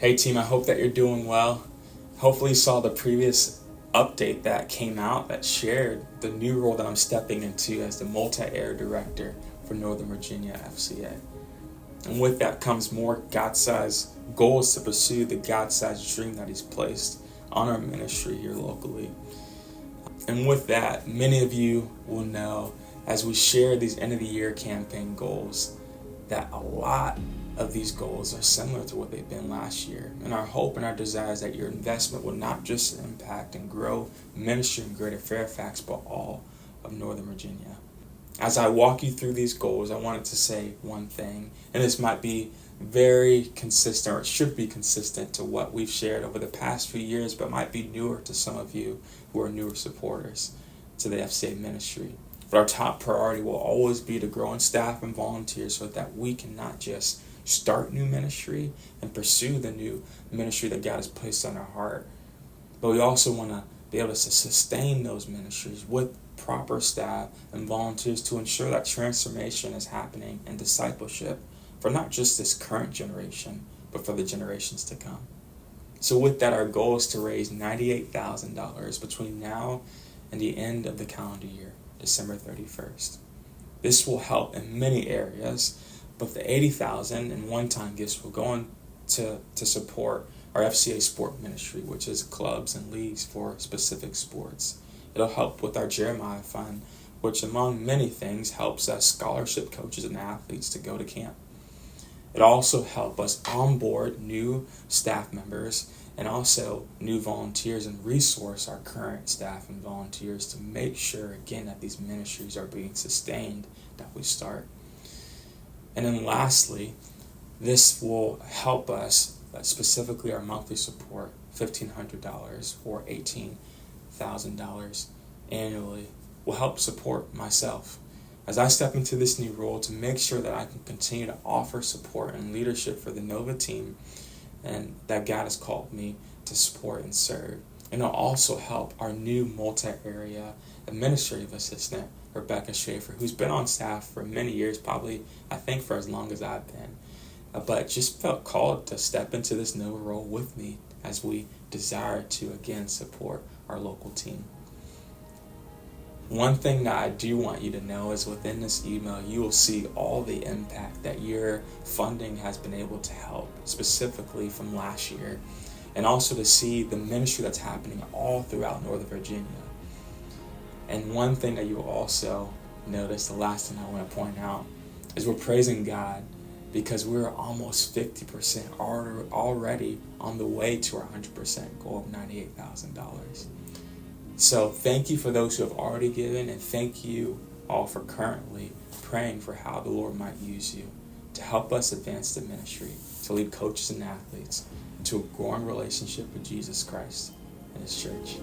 Hey team, I hope that you're doing well. Hopefully you saw the previous update that came out that shared the new role that I'm stepping into as the multi-area director for Northern Virginia FCA. And with that comes more God-sized goals to pursue the God-sized dream that He's placed on our ministry here locally. And with that, many of you will know as we share these end of the year campaign goals that a lot of these goals are similar to what they've been last year. And our hope and our desire is that your investment will not just impact and grow ministry in Greater Fairfax, but all of Northern Virginia. As I walk you through these goals, I wanted to say one thing, and this might be very consistent, or it should be consistent to what we've shared over the past few years, but might be newer to some of you who are newer supporters to the FCA ministry. But our top priority will always be to grow in staff and volunteers so that we can not just start new ministry and pursue the new ministry that God has placed on our heart, but we also want to be able to sustain those ministries with proper staff and volunteers to ensure that transformation is happening and discipleship for not just this current generation, but for the generations to come. So with that, our goal is to raise $98,000 between now and the end of the calendar year, December 31st. This will help in many areas, but the $80,000 in one-time gifts will go on to support our FCA sport ministry, which is clubs and leagues for specific sports. It'll help with our Jeremiah Fund, which among many things helps us scholarship coaches and athletes to go to camp. It'll also help us onboard new staff members and also new volunteers and resource our current staff and volunteers to make sure, again, that these ministries are being sustained that we start. And then lastly, this will help us, specifically our monthly support, $1,500 or $18,000 annually, will help support myself as I step into this new role to make sure that I can continue to offer support and leadership for the Nova team and that God has called me to support and serve. And it'll also help our new multi-area administrative assistant, Rebecca Schaefer, who's been on staff for many years, probably, I think, for as long as I've been, but just felt called to step into this new role with me as we desire to, again, support our local team. One thing that I do want you to know is within this email, you will see all the impact that your funding has been able to help, specifically from last year, and also to see the ministry that's happening all throughout Northern Virginia. And one thing that you will also notice, the last thing I want to point out, is we're praising God because we're almost 50% already on the way to our 100% goal of $98,000. So thank you for those who have already given, and thank you all for currently praying for how the Lord might use you to help us advance the ministry, to lead coaches and athletes into a growing relationship with Jesus Christ and His church.